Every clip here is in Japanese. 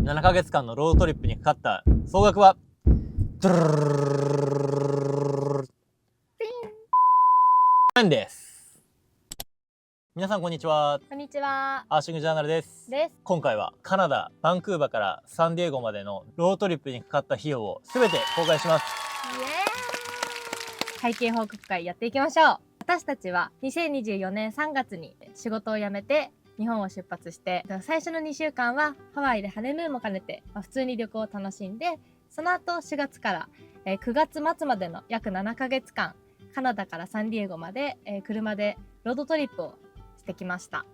7ヶ月間のロードトリップにかかった総額は円です。皆さんこんにちは。こんにちは。アーシングジャーナルです。今回はカナダバンクーバーからサンディエゴまでのロードトリップにかかった費用をすべて公開します。イエーイ。会計報告会やっていきましょう。私たちは2024年3月に仕事を辞めて日本を出発して、最初の2週間はハワイでハネムーンも兼ねて、普通に旅行を楽しんで、その後4月から9月末までの約7ヶ月間、カナダからサンディエゴまで車でロードトリップをしてきました。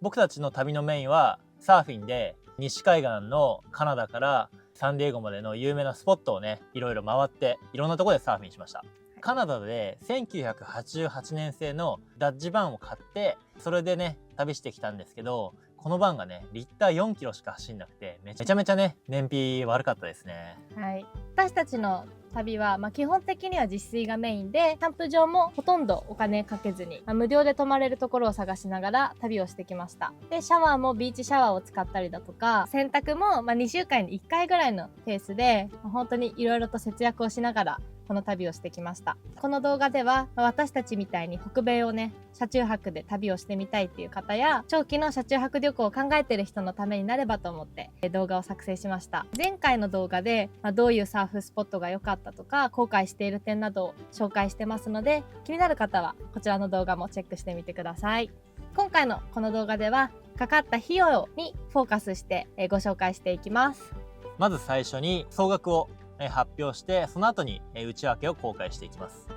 僕たちの旅のメインはサーフィンで、西海岸のカナダからサンディエゴまでの有名なスポットをね、いろいろ回っていろんなところでサーフィンしました。カナダで1988年製のダッジバンを買って、それでね旅してきたんですけど、このバンがねリッター4キロしか走んなくて、めちゃめちゃね燃費悪かったですね。はい、私たちの旅は、基本的には自炊がメインで、キャンプ場もほとんどお金かけずに、無料で泊まれるところを探しながら旅をしてきました。で、シャワーもビーチシャワーを使ったりだとか、洗濯も2週間に1回ぐらいのペースで、本当にいろいろと節約をしながらこの旅をしてきました。この動画では、私たちみたいに北米をね車中泊で旅をしてみたいっていう方や、長期の車中泊旅行を考えている人のためになればと思って動画を作成しました。前回の動画で、どういうサーフスポットが良かったとか後悔している点などを紹介してますので、気になる方はこちらの動画もチェックしてみてください。今回のこの動画ではかかった費用にフォーカスしてご紹介していきます。まず最初に総額を発表して、その後に内訳を公開していきます。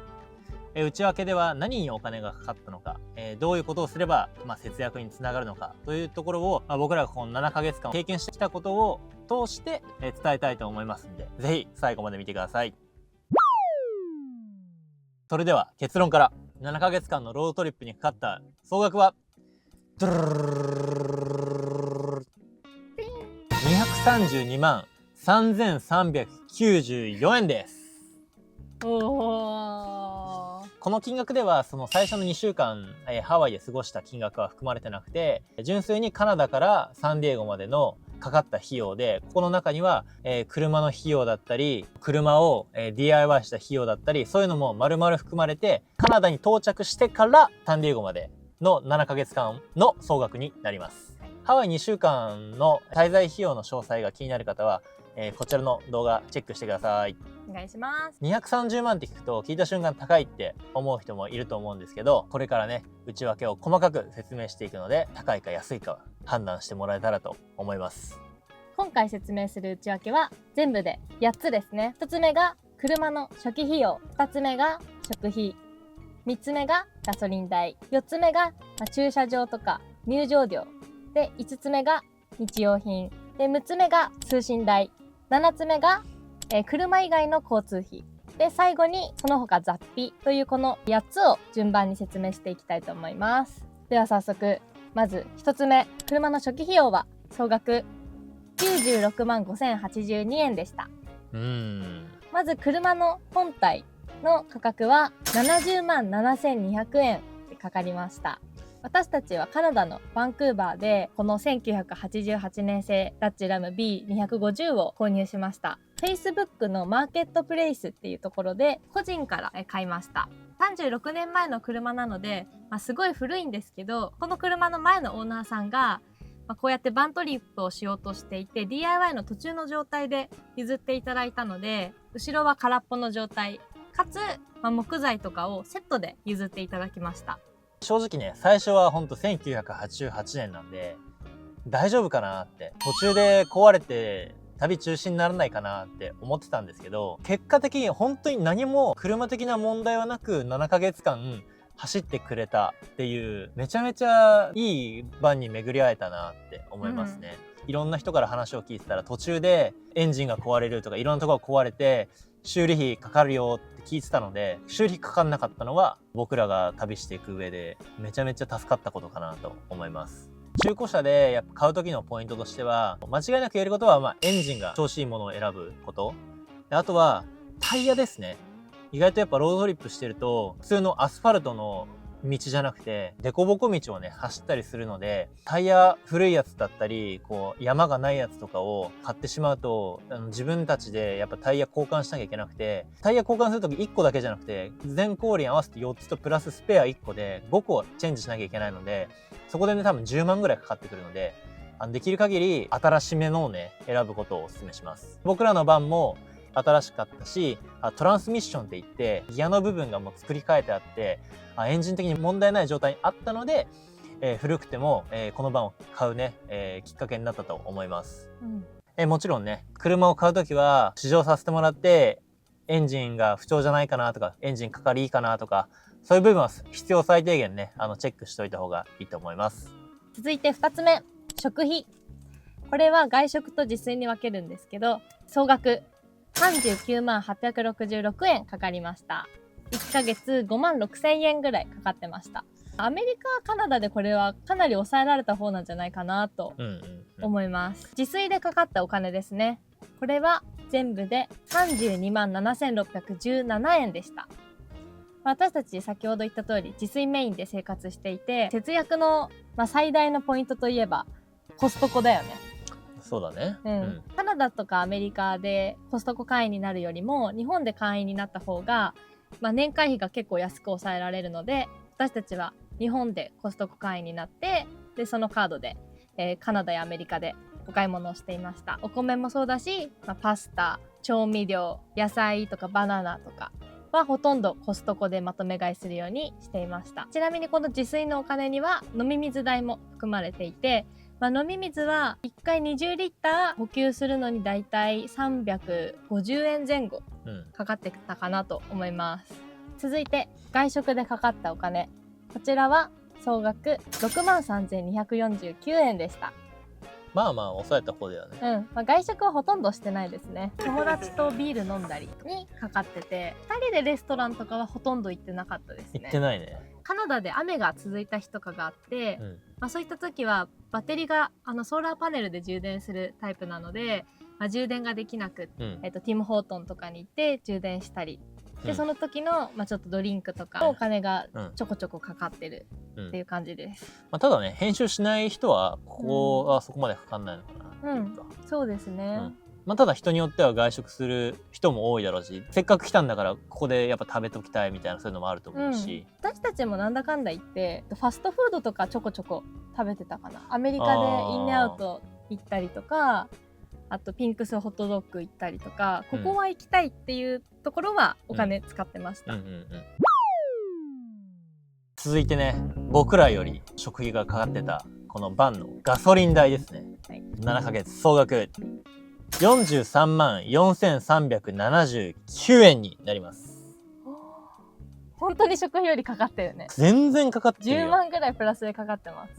内訳では何にお金がかかったのか、どういうことをすれば、節約につながるのかというところを、僕らがこの7ヶ月間経験してきたことを通して伝えたいと思いますので、ぜひ最後まで見てください。それでは結論から。7ヶ月間のロードトリップにかかった総額は232万3394円です。この金額ではその最初の2週間、ハワイで過ごした金額は含まれてなくて、純粋にカナダからサンディエゴまでのかかった費用で、ここの中には、車の費用だったり、車を、DIY した費用だったり、そういうのも丸々含まれて、カナダに到着してからサンディエゴまでの7ヶ月間の総額になります。ハワイ2週間の滞在費用の詳細が気になる方は、こちらの動画チェックしてください。お願いします。230万って聞くと聞いた瞬間高いって思う人もいると思うんですけど、これからね内訳を細かく説明していくので、高いか安いかは判断してもらえたらと思います。今回説明する内訳は全部で8つですね。1つ目が車の初期費用、2つ目が食費、3つ目がガソリン代、4つ目が駐車場とか入場料で、5つ目が日用品で、6つ目が通信代、7つ目が車以外の交通費で、最後にその他雑費というこの8つを順番に説明していきたいと思います。では早速、まず1つ目、車の初期費用は総額96万5082円でした。まず車の本体の価格は70万7200円でかかりました。私たちはカナダのバンクーバーでこの1988年製ダッチラム B250 を購入しました。 Facebook のマーケットプレイスっていうところで個人から買いました。36年前の車なので、すごい古いんですけど、この車の前のオーナーさんがこうやってバントリップをしようとしていて、 DIY の途中の状態で譲っていただいたので、後ろは空っぽの状態かつ、木材とかをセットで譲っていただきました。正直ね、最初はほんと1988年なんで大丈夫かなって、途中で壊れて旅中止にならないかなって思ってたんですけど、結果的に本当に何も車的な問題はなく7ヶ月間走ってくれたっていう、めちゃめちゃいい番に巡り会えたなって思いますね。いろんな人から話を聞いてたら、途中でエンジンが壊れるとかいろんなところが壊れて修理費かかるよって聞いてたので、修理費かかんなかったのは僕らが旅していく上でめちゃめちゃ助かったことかなと思います。中古車でやっぱ買う時のポイントとしては、間違いなく言えることは、エンジンが調子いいものを選ぶこと。あとはタイヤですね。意外とやっぱロードトリップしてると、普通のアスファルトの道じゃなくて凸凹道をね走ったりするので、タイヤ古いやつだったりこう山がないやつとかを買ってしまうと自分たちでやっぱタイヤ交換しなきゃいけなくて、タイヤ交換するとき1個だけじゃなくて全後輪合わせて4つとプラススペア1個で5個チェンジしなきゃいけないので、そこでね多分10万ぐらいかかってくるので、できる限り新しめのをね選ぶことをお勧めします。僕らのバンも新しかったし、トランスミッションって言ってギアの部分がもう作り変えてあってエンジン的に問題ない状態にあったので、古くても、このバンを買うね、きっかけになったと思います。もちろんね車を買う時は試乗させてもらって、エンジンが不調じゃないかなとかエンジンかかりいいかなとか、そういう部分は必要最低限ねチェックしといた方がいいと思います。続いて2つ目、食費。これは外食と自炊に分けるんですけど、総額39万866円かかりました。1ヶ月5万6千円ぐらいかかってました。アメリカ、カナダでこれはかなり抑えられた方なんじゃないかなと思います。自炊でかかったお金ですね。これは全部で32万7617円でした。私たち先ほど言った通り自炊メインで生活していて、節約の、最大のポイントといえばコストコだよね。そうだね、カナダとかアメリカでコストコ会員になるよりも日本で会員になった方が、年会費が結構安く抑えられるので、私たちは日本でコストコ会員になって、でそのカードで、カナダやアメリカでお買い物をしていました。お米もそうだし、パスタ、調味料、野菜とかバナナとかはほとんどコストコでまとめ買いするようにしていました。ちなみにこの自炊のお金には飲み水代も含まれていて、飲み水は1回20リッター補給するのにだいたい350円前後かかってたかなと思います。続いて外食でかかったお金、こちらは総額6万3249円でした。抑えた方だよね。外食はほとんどしてないですね。友達とビール飲んだりにかかってて、2人でレストランとかはほとんど行ってなかったですね。行ってないね。カナダで雨が続いた日とかがあって、そういった時はバッテリーがソーラーパネルで充電するタイプなので、充電ができなく、ティム・ホートンとかに行って充電したりで、その時の、ちょっとドリンクとかお金がちょこちょこかかってるっていう感じです。ただね編集しない人はここはそこまでかかんないのかなっていうか、そうですね。ただ人によっては外食する人も多いだろうし、せっかく来たんだからここでやっぱ食べときたいみたいな、そういうのもあると思うし、私たちもなんだかんだ言ってファストフードとかちょこちょこ食べてたかな。アメリカでインネアウト行ったりとか、あとピンクスホットドッグ行ったりとか、ここは行きたいっていうところはお金使ってました。続いてね、僕らより食費がかかってたこのバンのガソリン代ですね。7ヶ月総額43万4379円になります。本当に食費よりかかってるね。全然かかってるよ。10万ぐらいプラスでかかってます。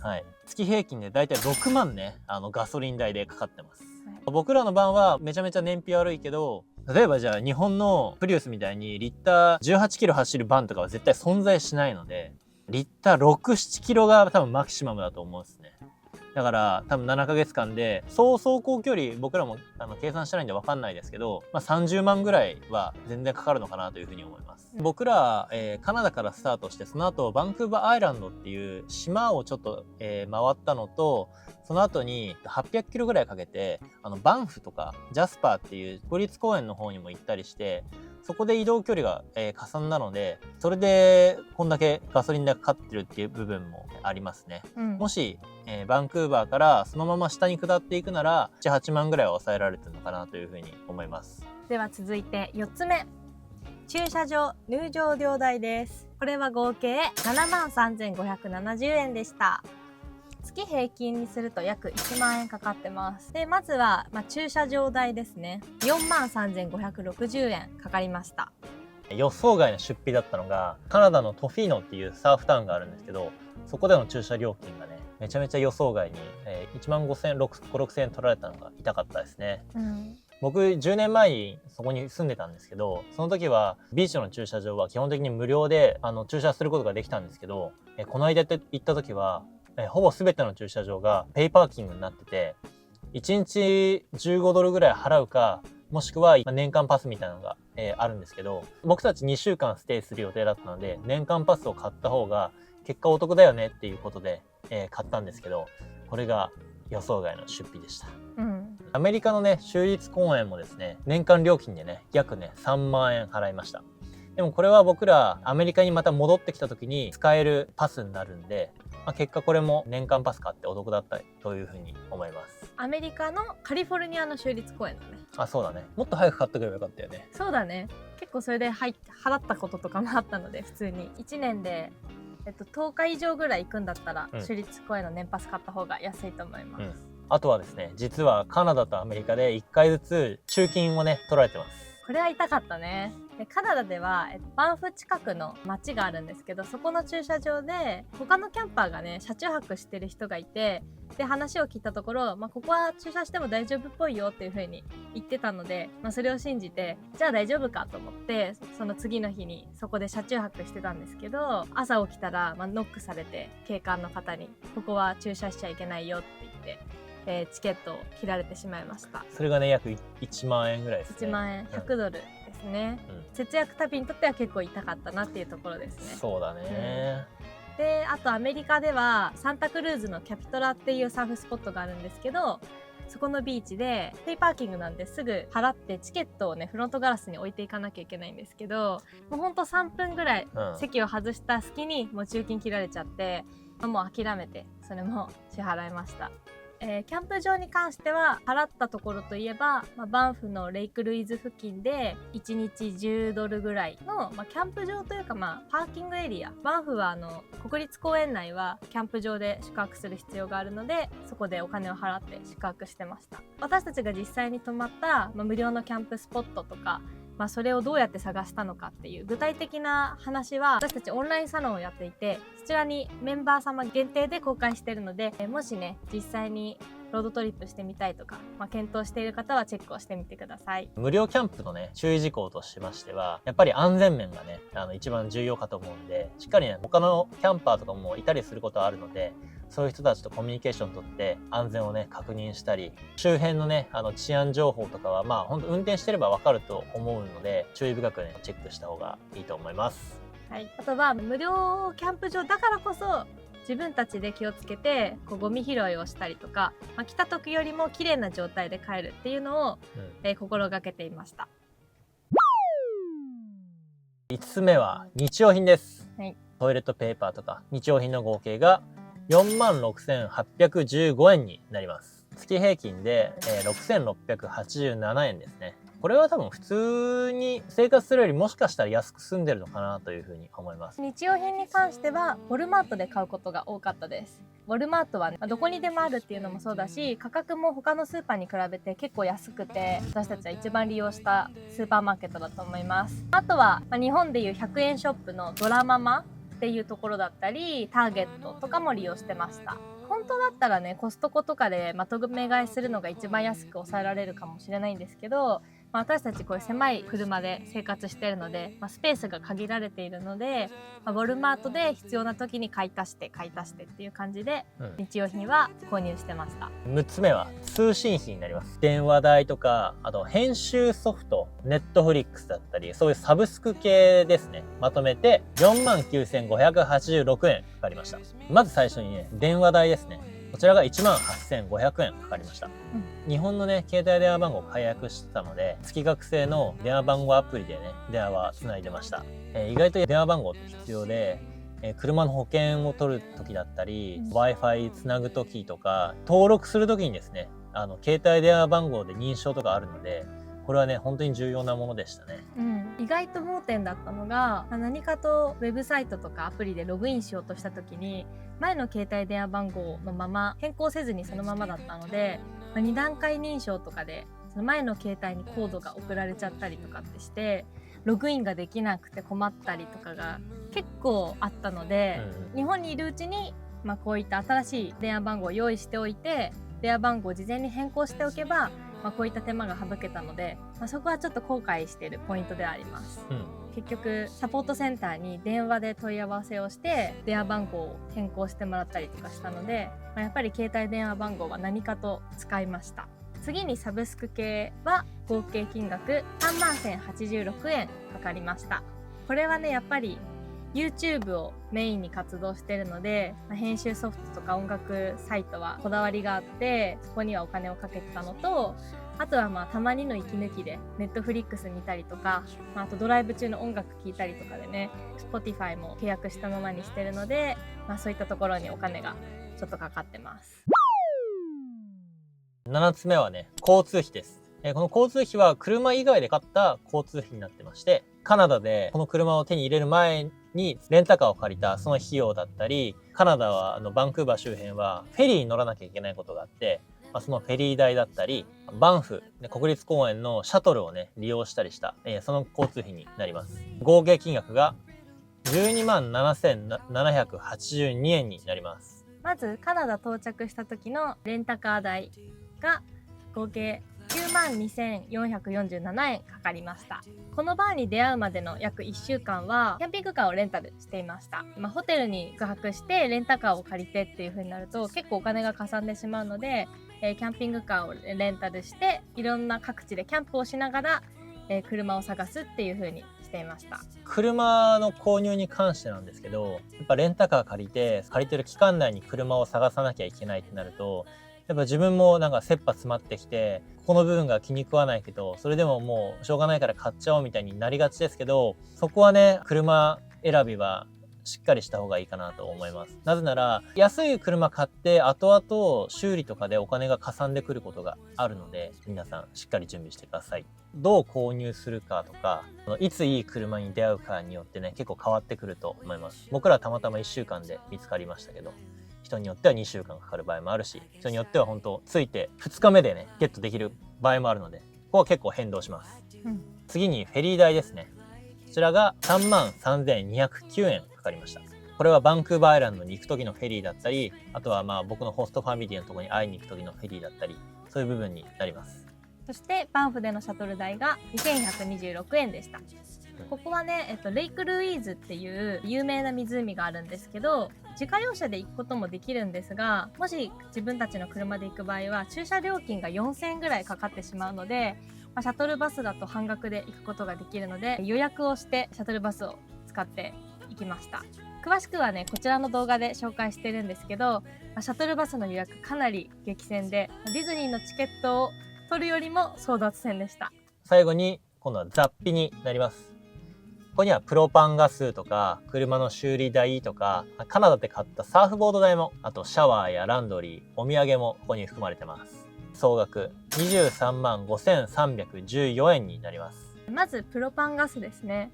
月平均でだいたい6万ね、ガソリン代でかかってます。僕らのバンはめちゃめちゃ燃費悪いけど、例えばじゃあ日本のプリウスみたいにリッター18キロ走るバンとかは絶対存在しないので、リッター6、7キロが多分マキシマムだと思うんですね。だから多分7ヶ月間で総走行距離、僕らも計算してないんで分かんないですけど、30万ぐらいは全然かかるのかなというふうに思います。僕ら、カナダからスタートして、その後バンクーバーアイランドっていう島をちょっと、回ったのと、その後に800キロぐらいかけてバンフとかジャスパーっていう国立公園の方にも行ったりして、そこで移動距離が、かさんだので、それでこんだけガソリン代かかってるっていう部分もありますね。もし、バンクーバーからそのまま下に下っていくなら7、8万ぐらいは抑えられてるのかなというふうに思います。では続いて4つ目、駐車場入場料代です。これは合計7万3570円でした。月平均にすると約1万円かかってます。でまずは、駐車場代ですね。4万3560円かかりました。予想外の出費だったのが、カナダのトフィーノっていうサーフタウンがあるんですけど、そこでの駐車料金がねめちゃめちゃ予想外に、1万5000円、5、6000円取られたのが痛かったですね。僕10年前にそこに住んでたんですけど、その時はビーチの駐車場は基本的に無料で駐車することができたんですけど、この間行った時はほぼ全ての駐車場がペイパーキングになってて、1日15ドルぐらい払うか、もしくは年間パスみたいなのが、あるんですけど、僕たち2週間ステイする予定だったので、年間パスを買った方が結果お得だよねっていうことで、買ったんですけど、これが予想外の出費でした。アメリカのね、州立公園もですね、年間料金でね、約ね、3万円払いました。でもこれは僕らアメリカにまた戻ってきた時に使えるパスになるんで、結果これも年間パス買ってお得だったというふうに思います。アメリカのカリフォルニアの州立公園だね。そうだね。もっと早く買ってくればよかったよね。そうだね。結構それで払ったこととかもあったので、普通に1年で、10日以上ぐらい行くんだったら、州立公園の年パス買った方が安いと思います。あとはですね、実はカナダとアメリカで1回ずつ中金をね、取られてます。これは痛かったね。でカナダでは、バンフ近くの町があるんですけど、そこの駐車場で他のキャンパーがね車中泊してる人がいて、で話を聞いたところ、ここは駐車しても大丈夫っぽいよっていう風に言ってたので、それを信じてじゃあ大丈夫かと思って、その次の日にそこで車中泊してたんですけど、朝起きたら、ノックされて警官の方にここは駐車しちゃいけないよって言って。チケットを切られてしまいました。それがね約1万円ぐらいですね。1万円100ドルですね、節約旅にとっては結構痛かったなっていうところですね。そうだね、であとアメリカではサンタクルーズのキャピトラっていうサーフスポットがあるんですけど、そこのビーチでペイパーキングなんですぐ払ってチケットをねフロントガラスに置いていかなきゃいけないんですけど、もうほんと3分ぐらい席を外した隙にもう中金切られちゃって、もう諦めてそれも支払いました。キャンプ場に関しては払ったところといえば、バンフのレイクルイズ付近で1日10ドルぐらいの、キャンプ場というか、パーキングエリア、バンフは国立公園内はキャンプ場で宿泊する必要があるので、そこでお金を払って宿泊してました。私たちが実際に泊まった、無料のキャンプスポットとか、それをどうやって探したのかっていう具体的な話は、私たちオンラインサロンをやっていて、そちらにメンバー様限定で公開しているので、もしね実際にロードトリップしてみたいとか、検討している方はチェックをしてみてください。無料キャンプのね注意事項としましては、やっぱり安全面がね一番重要かと思うんで、しっかりね他のキャンパーとかもいたりすることはあるので、そういう人たちとコミュニケーションをとって安全をね確認したり、周辺のね治安情報とかは本当運転してればわかると思うので、注意深くねチェックした方がいいと思います。はい、あとは無料キャンプ場だからこそ自分たちで気をつけてゴミ拾いをしたりとか、来た時よりも綺麗な状態で帰るっていうのを、心がけていました。5つ目は日用品です、はい、トイレットペーパーとか日用品の合計が46,815円になります。月平均で、6,687円ですね。これは多分普通に生活するよりもしかしたら安く済んでるのかなというふうに思います。日用品に関してはウォルマートで買うことが多かったです。ウォルマートは、どこにでもあるっていうのもそうだし、価格も他のスーパーに比べて結構安くて、私たちは一番利用したスーパーマーケットだと思います。あとは、日本でいう100円ショップのドラママっていうところだったり、ターゲットとかも利用してました。本当だったらね、コストコとかでまとめ買いするのが一番安く抑えられるかもしれないんですけど、私たちこれ狭い車で生活しているので、スペースが限られているので、ウォルマートで必要な時に買い足してっていう感じで、日用品は購入してました。6つ目は通信費になります。電話代とか、あと編集ソフト、ネットフリックスだったり、そういうサブスク系ですね、まとめて 49,586 円かかりました。まず最初にね、電話代ですね。こちらが 18,500 円かかりました。日本のね、携帯電話番号を解約してたので、月額制の電話番号アプリでね、電話はつないでました。意外と電話番号って必要で、車の保険を取る時だったり、Wi-Fi つなぐ時とか、登録する時にですね、携帯電話番号で認証とかあるので、これはね、本当に重要なものでしたね。意外と盲点だったのが、何かとウェブサイトとかアプリでログインしようとした時に、前の携帯電話番号のまま変更せずにそのままだったので、2段階認証とかでその前の携帯にコードが送られちゃったりとかってして、ログインができなくて困ったりとかが結構あったので、日本にいるうちに、こういった新しい電話番号を用意しておいて、電話番号を事前に変更しておけば、こういった手間が省けたので、そこはちょっと後悔しているポイントではあります。結局サポートセンターに電話で問い合わせをして電話番号を変更してもらったりとかしたので、やっぱり携帯電話番号は何かと使いました。次にサブスク系は合計金額 31,086 円かかりました。これはね、やっぱり YouTube をメインに活動しているので、編集ソフトとか音楽サイトはこだわりがあって、そこにはお金をかけてたのと、あとはたまにの息抜きで Netflix 見たりとか、あとドライブ中の音楽聴いたりとかでね、Spotify も契約したままにしてるので、そういったところにお金がちょっとかかってます。7つ目はね、交通費です。この交通費は車以外で買った交通費になってまして、カナダでこの車を手に入れる前にレンタカーを借りたその費用だったり、カナダはバンクーバー周辺はフェリーに乗らなきゃいけないことがあって、そのフェリー代だったり、バンフ、国立公園のシャトルをね、利用したりした、その交通費になります。合計金額が12万7782円になります。まずカナダ到着した時のレンタカー代が合計9万2447円かかりました。このバーに出会うまでの約1週間はキャンピングカーをレンタルしていました。ホテルに宿泊してレンタカーを借りてっていう風になると結構お金がかさんでしまうので、キャンピングカーをレンタルしていろんな各地でキャンプをしながら、車を探すっていう風にしていました。車の購入に関してなんですけど、やっぱレンタカー借りてる期間内に車を探さなきゃいけないってなると、やっぱ自分もなんか切羽詰まってきて、ここの部分が気に食わないけど、それでももうしょうがないから買っちゃおうみたいになりがちですけど、そこはね、車選びはしっかりした方がいいかなと思います。なぜなら、安い車買って後々修理とかでお金がかさんでくることがあるので、皆さんしっかり準備してください。どう購入するかとか、いついい車に出会うかによってね、結構変わってくると思います。僕らはたまたま1週間で見つかりましたけど、人によっては2週間かかる場合もあるし、人によっては本当ついて2日目でねゲットできる場合もあるので、ここは結構変動します。次にフェリー代ですね。こちらが3万3209円かかりました。これはバンクーバーアイランドに行く時のフェリーだったり、あとは僕のホストファミリーのところに会いに行く時のフェリーだったり、そういう部分になります。そしてバンフでのシャトル代が2126円でした。ここはね、レイクルイーズっていう有名な湖があるんですけど、自家用車で行くこともできるんですが、もし自分たちの車で行く場合は駐車料金が4000円ぐらいかかってしまうので、シャトルバスだと半額で行くことができるので、予約をしてシャトルバスを使って行きました。詳しくはね、こちらの動画で紹介してるんですけど、シャトルバスの予約かなり激戦で、ディズニーのチケットを取るよりも争奪戦でした。最後に今度は雑費になります。ここにはプロパンガスとか車の修理代とか、カナダで買ったサーフボード代も、あとシャワーやランドリー、お土産もここに含まれてます。総額23万5314円になります。まずプロパンガスですね。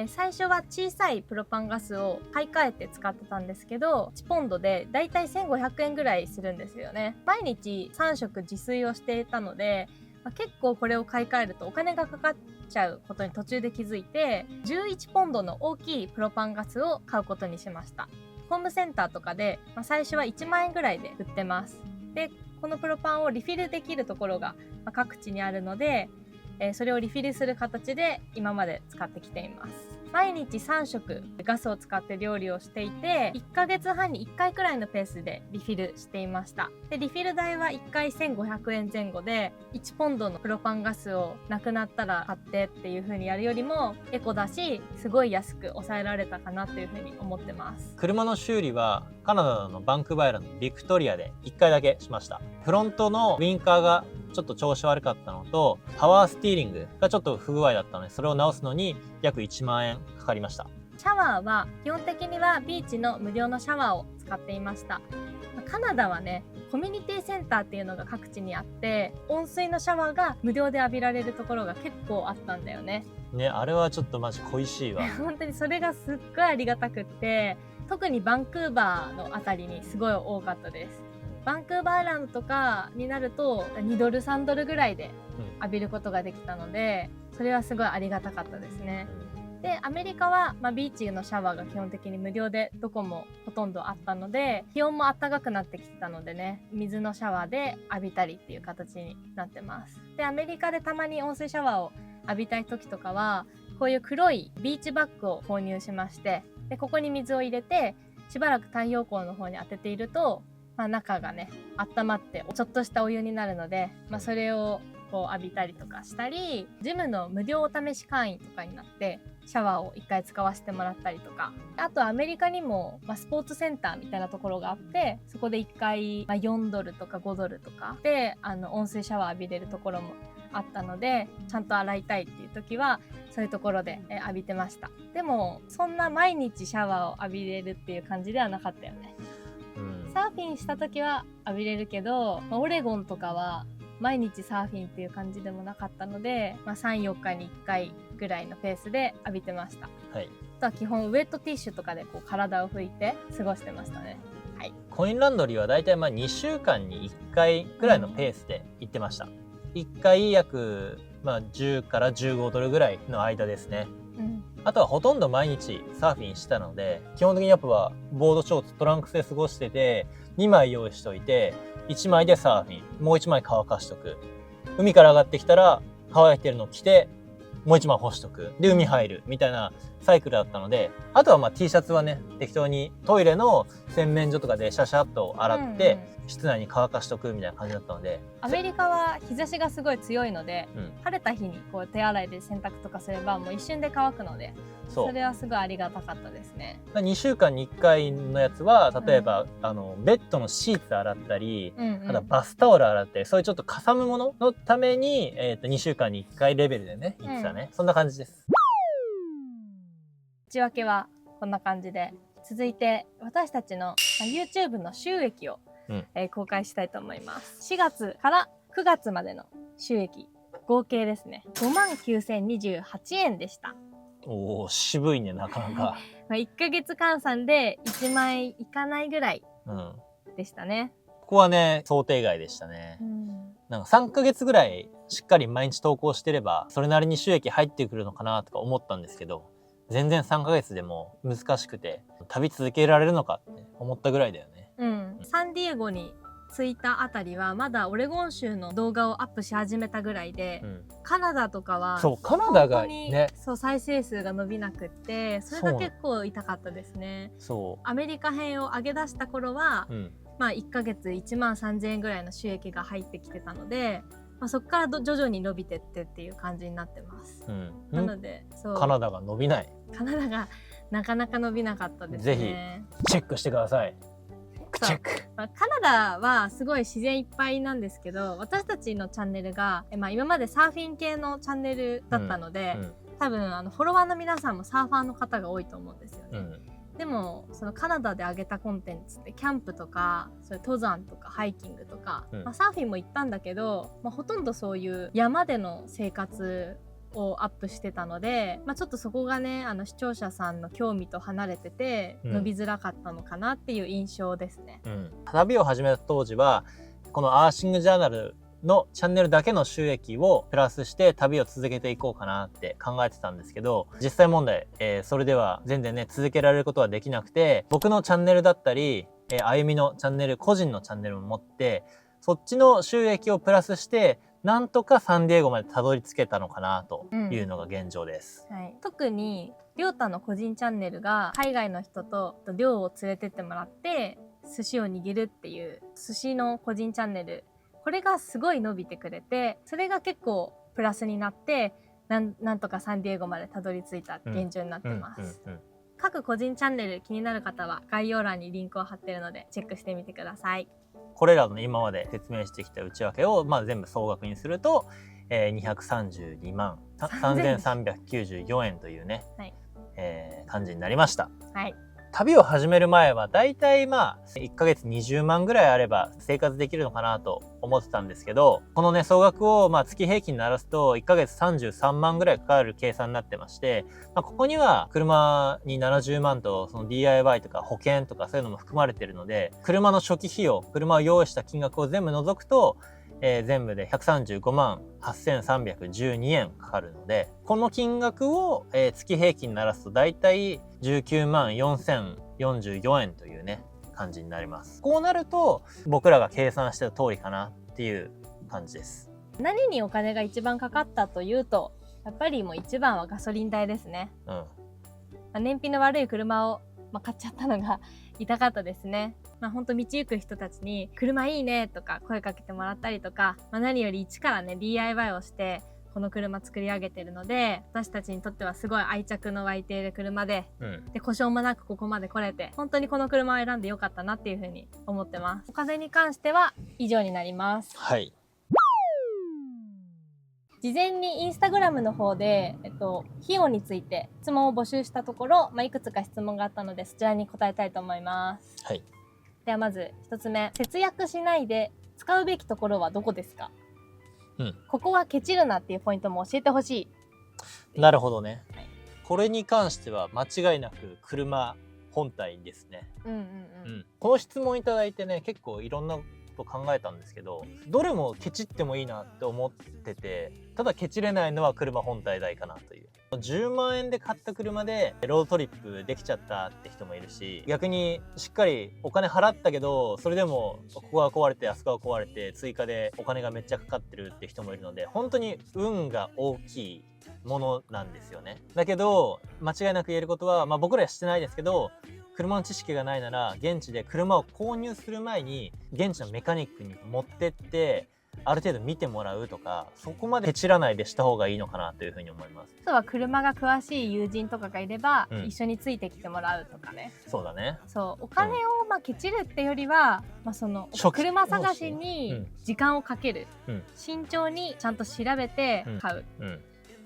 最初は小さいプロパンガスを買い替えて使ってたんですけど、1ポンドでだいたい1500円ぐらいするんですよね。毎日3食自炊をしていたので、結構これを買い替えるとお金がかかっちゃうことに途中で気づいて、11ポンドの大きいプロパンガスを買うことにしました。ホームセンターとかで、最初は1万円ぐらいで売ってます。で、このプロパンをリフィルできるところが各地にあるので、それをリフィルする形で今まで使ってきています。毎日3食ガスを使って料理をしていて、1ヶ月半に1回くらいのペースでリフィルしていました。で、リフィル代は1回1500円前後で、1ポンドのプロパンガスをなくなったら買ってっていう風にやるよりもエコだし、すごい安く抑えられたかなっていう風に思ってます。車の修理はカナダのバンクーバーアイランドビクトリアで1回だけしました。フロントのウインカーがちょっと調子悪かったのと、パワースティーリングがちょっと不具合だったので、それを直すのに約1万円かかりました。シャワーは基本的にはビーチの無料のシャワーを使っていました。カナダはね、コミュニティセンターっていうのが各地にあって、温水のシャワーが無料で浴びられるところが結構あったんだよね。ね、あれはちょっとマジ恋しいわ。本当にそれがすっごいありがたくって、特にバンクーバーのあたりにすごい多かったです。バンクーバーアイランドとかになると2ドル3ドルぐらいで浴びることができたので、それはすごいありがたかったですね。で、アメリカは、ビーチのシャワーが基本的に無料でどこもほとんどあったので、気温も暖かくなってきてたのでね、水のシャワーで浴びたりっていう形になってます。で、アメリカでたまに温水シャワーを浴びたい時とかは、こういう黒いビーチバッグを購入しまして、で、ここに水を入れてしばらく太陽光の方に当てていると、中がね温まってちょっとしたお湯になるので、それをこを浴びたりとかしたり、ジムの無料お試し会員とかになってシャワーを1回使わせてもらったりとか、あとアメリカにも、スポーツセンターみたいなところがあって、そこで1回、4ドルとか5ドルとかで温水シャワー浴びれるところもあったので、ちゃんと洗いたいっていう時はそういうところで浴びてました。でもそんな毎日シャワーを浴びれるっていう感じではなかったよね。サーフィンした時は浴びれるけど、オレゴンとかは毎日サーフィンっていう感じでもなかったので、3、4日に1回ぐらいのペースで浴びてました。はい、あとは基本ウェットティッシュとかでこう体を拭いて過ごしてましたね。はい、コインランドリーはだいたい2週間に1回ぐらいのペースで行ってました。1回約10から15ドルぐらいの間ですね。あとはほとんど毎日サーフィンしたので、基本的にやっぱボードショーツトランクスで過ごしてて、2枚用意しといて、1枚でサーフィン、もう1枚乾かしとく。海から上がってきたら乾いてるのを着て、もう1枚干しとく。で海入るみたいなサイクルだったので、あとはT シャツはね、適当にトイレの洗面所とかでシャシャっと洗って、室内に乾かしとくみたいな感じだったので、アメリカは日差しがすごい強いので、晴れた日にこう手洗いで洗濯とかすればもう一瞬で乾くので、それはすごいありがたかったですね。2週間に1回のやつは例えば、ベッドのシーツ洗ったり、あとはバスタオル洗ったり、そういうちょっとかさむもののために、2週間に1回レベルでね言ってたね、そんな感じです。内訳はこんな感じで、続いて私たちの YouTube の収益を公開したいと思います。4月から9月までの収益合計ですね、59,028円でした。おー、渋いね、なかなか1ヶ月換算で1万円いかないぐらいでしたね。ここはね想定外でしたね。なんか3ヶ月ぐらいしっかり毎日投稿してればそれなりに収益入ってくるのかなとか思ったんですけど、全然3ヶ月でも難しくて、旅続けられるのかって思ったぐらいだよね。サンディエゴに着いたあたりはまだオレゴン州の動画をアップし始めたぐらいで、カナダとかはカナダがね、再生数が伸びなくって、それが結構痛かったですね。アメリカ編を上げ出した頃は、1ヶ月13,000円ぐらいの収益が入ってきてたので、そこから徐々に伸びてってっていう感じになってます。なのでカナダが伸びない、カナダがなかなか伸びなかったですね。ぜひチェックしてください。チェック。カナダはすごい自然いっぱいなんですけど、私たちのチャンネルが、今までサーフィン系のチャンネルだったので、多分フォロワーの皆さんもサーファーの方が多いと思うんですよね。でもそのカナダで上げたコンテンツってキャンプとか、そういう登山とかハイキングとか、サーフィンも行ったんだけど、ほとんどそういう山での生活をアップしてたので、ちょっとそこがね視聴者さんの興味と離れてて伸びづらかったのかなっていう印象ですね。旅を始めた当時はこのアーシングジャーナルのチャンネルだけの収益をプラスして旅を続けていこうかなって考えてたんですけど、実際問題、それでは全然ね続けられることはできなくて、僕のチャンネルだったり、あゆみのチャンネル、個人のチャンネルも持って、そっちの収益をプラスしてなんとかサンディエゴまでたどり着けたのかなというのが現状です。特にりょうたの個人チャンネルが海外の人と漁を連れてってもらって寿司を握るっていう寿司の個人チャンネル、これがすごい伸びてくれて、それが結構プラスになってなんとかサンディエゴまでたどり着いた現状になってます。各個人チャンネル気になる方は概要欄にリンクを貼ってるのでチェックしてみてください。これらの今まで説明してきた内訳を全部総額にすると、232万3,394円というね、感じになりました。旅を始める前はだいたい1ヶ月20万ぐらいあれば生活できるのかなと思ってたんですけど、このね総額を月平均にならすと1ヶ月33万ぐらいかかる計算になってまして、ここには車に70万とその DIY とか保険とかそういうのも含まれているので、車の初期費用、車を用意した金額を全部除くと、全部で135万8,312円かかるので、この金額を、月平均にならすとだいたい19万4,044円というね感じになります。こうなると僕らが計算してた通りかなっていう感じです。何にお金が一番かかったというと、やっぱりもう一番はガソリン代ですね。燃費の悪い車を買っちゃったのが痛かったですね。ほんと道行く人たちに車いいねとか声かけてもらったりとか、何より一からね DIY をしてこの車作り上げてるので、私たちにとってはすごい愛着の湧いている車で、で故障もなくここまで来れて本当にこの車を選んでよかったなっていう風に思ってます。お金に関しては以上になります。はい。事前にインスタグラムの方で、費用について質問を募集したところ、いくつか質問があったのでそちらに答えたいと思います。はい。ではまず1つ目、節約しないで使うべきところはどこですか？ここはケチるなっていうポイントも教えてほしい。なるほどね。はい、これに関しては間違いなく車本体ですね。この質問いただいてね、結構いろんなこと考えたんですけど、どれもケチってもいいなって思ってて、ただケチれないのは車本体代かなという。10万円で買った車でロードトリップできちゃったって人もいるし、逆にしっかりお金払ったけどそれでもここが壊れてあそこが壊れて追加でお金がめっちゃかかってるって人もいるので、本当に運が大きいものなんですよね。だけど間違いなく言えることは、僕らはしてないですけど、車の知識がないなら現地で車を購入する前に現地のメカニックに持ってってある程度見てもらうとか、そこまでケチらないでした方がいいのかなというふうに思います。あとは車が詳しい友人とかがいれば、一緒についてきてもらうとかね。そうだね。そうお金をケチるってよりは、その車探しに時間をかける、慎重にちゃんと調べて買う。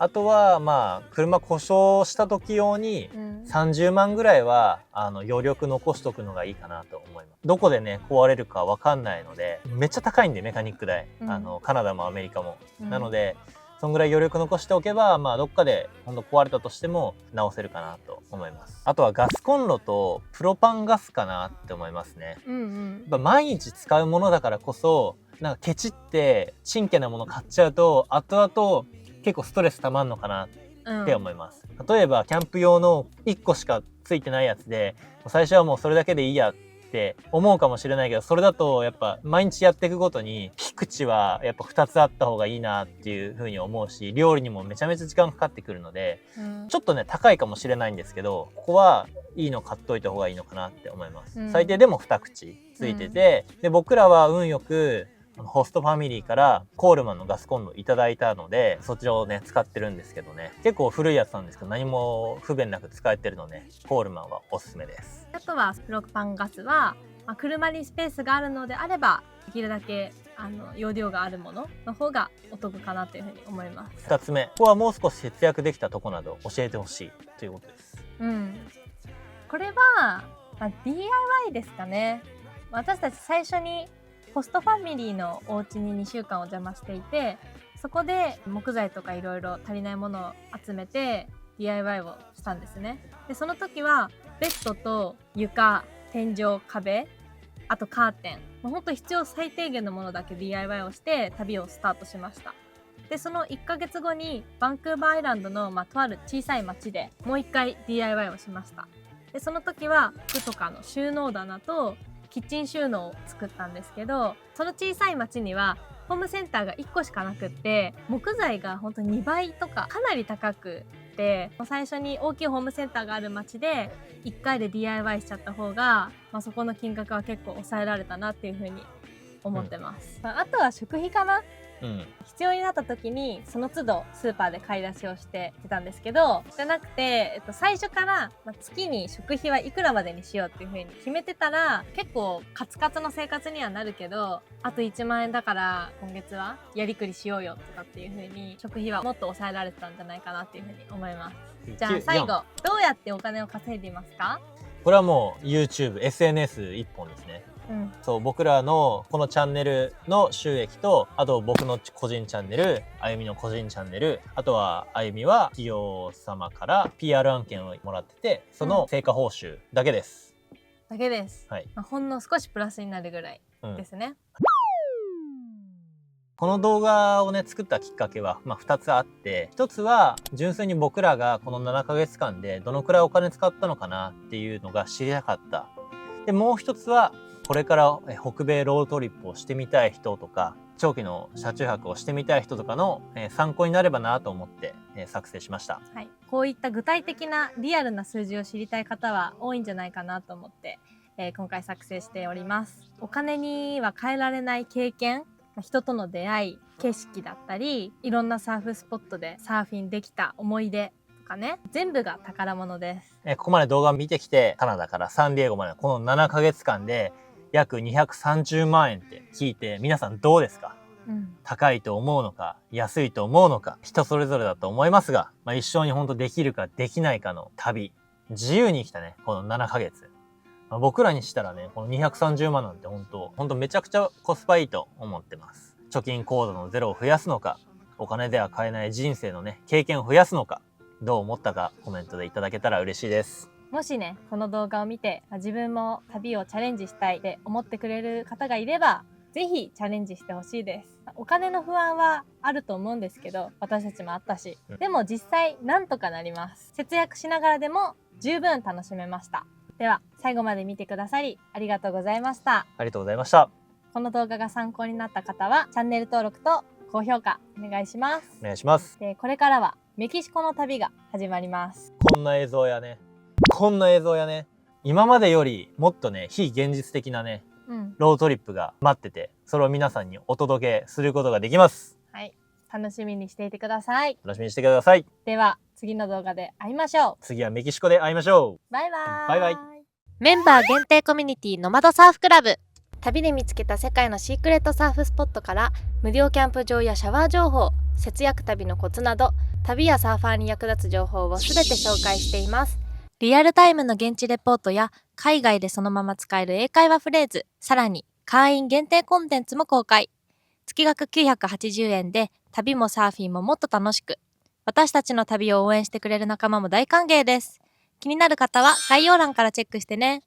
あとは車故障した時用に30万ぐらいは余力残しとくのがいいかなと思います。どこでね壊れるか分かんないので、めっちゃ高いんでメカニック代、カナダもアメリカも、なのでそんぐらい余力残しておけば、どっかでほんと壊れたとしても直せるかなと思います。あとはガスコンロとプロパンガスかなって思いますね。やっぱ毎日使うものだからこそ、なんかケチって真剣なもの買っちゃうと後々結構ストレスたまんのかなって思います。例えばキャンプ用の1個しかついてないやつで、最初はもうそれだけでいいやって思うかもしれないけど、それだとやっぱ毎日やっていくごとに火口はやっぱ2つあった方がいいなっていう風に思うし、料理にもめちゃめちゃ時間かかってくるので、ちょっとね高いかもしれないんですけど、ここはいいの買っといた方がいいのかなって思います。最低でも2口ついてて、で僕らは運よくホストファミリーからコールマンのガスコンロいただいたので、そちらをね使ってるんですけどね、結構古いやつなんですけど何も不便なく使えてるので、コールマンはおすすめです。あとはプロパンガスは、車にスペースがあるのであればできるだけ容量があるものの方がお得かなというふうに思います。2つ目、ここはもう少し節約できたとこなど教えてほしいということです。これは、DIY ですかね。私たち最初にホストファミリーのお家に2週間お邪魔していて、そこで木材とかいろいろ足りないものを集めて DIY をしたんですね。でその時はベッドと床、天井、壁、あとカーテン、ほんと必要最低限のものだけ DIY をして旅をスタートしました。でその1ヶ月後にバンクーバーアイランドの、とある小さい町でもう一回 DIY をしました。でその時は服とかの収納棚とキッチン収納を作ったんですけど、その小さい町にはホームセンターが1個しかなくって、木材が本当に2倍とかかなり高くて、最初に大きいホームセンターがある町で1回で DIY しちゃった方が、そこの金額は結構抑えられたなっていうふうに思ってます。あとは食費かな。必要になった時にその都度スーパーで買い出しをしてたんですけど、じゃなくて、最初から、月に食費はいくらまでにしようっていう風に決めてたら、結構カツカツの生活にはなるけど、あと1万円だから今月はやりくりしようよとかっていう風に食費はもっと抑えられてたんじゃないかなっていう風に思います。じゃあ最後、どうやってお金を稼いでいますか？これはもう YouTube、SNS 一本ですね。そう僕らのこのチャンネルの収益と、あと僕の個人チャンネル、あゆみの個人チャンネル、あとはあゆみは企業様から PR 案件をもらってて、その成果報酬だけです。だけです。はい。ほんの少しプラスになるぐらいですね。この動画をね作ったきっかけは2つあって、1つは純粋に僕らがこの7ヶ月間でどのくらいお金使ったのかなっていうのが知りたかった。でもう1つはこれから北米ロードトリップをしてみたい人とか、長期の車中泊をしてみたい人とかの参考になればなと思って作成しました。こういった具体的なリアルな数字を知りたい方は多いんじゃないかなと思って今回作成しております。お金には変えられない経験、人との出会い、景色だったり、いろんなサーフスポットでサーフィンできた思い出とかね、全部が宝物です。ここまで動画を見てきて、カナダからサンディエゴまでこの7ヶ月間で約230万円って聞いて、皆さんどうですか？高いと思うのか、安いと思うのか、人それぞれだと思いますが、一生に本当できるかできないかの旅。自由に生きたね、この7ヶ月。僕らにしたらね、この230万なんて本当めちゃくちゃコスパいいと思ってます。貯金口座のゼロを増やすのか、お金では買えない人生のね、経験を増やすのか、どう思ったかコメントでいただけたら嬉しいです。もしね、この動画を見て、自分も旅をチャレンジしたいって思ってくれる方がいれば、ぜひチャレンジしてほしいです。お金の不安はあると思うんですけど、私たちもあったし、でも実際なんとかなります。節約しながらでも十分楽しめました。では最後まで見てくださりありがとうございました。ありがとうございました。この動画が参考になった方はチャンネル登録と高評価お願いします。お願いします。で、これからはメキシコの旅が始まります。こんな映像やね、今までよりもっとね、非現実的なね、ロードトリップが待ってて、それを皆さんにお届けすることができます。はい、楽しみにしていてください。楽しみにしてください。では次の動画で会いましょう。次はメキシコで会いましょう。バイバーイ。バイバイ。メンバー限定コミュニティノマドサーフクラブ。旅で見つけた世界のシークレットサーフスポットから無料キャンプ場やシャワー情報、節約旅のコツなど、旅やサーファーに役立つ情報をすべて紹介しています。リアルタイムの現地レポートや海外でそのまま使える英会話フレーズ、さらに会員限定コンテンツも公開。月額980円で旅もサーフィンももっと楽しく。私たちの旅を応援してくれる仲間も大歓迎です。気になる方は概要欄からチェックしてね。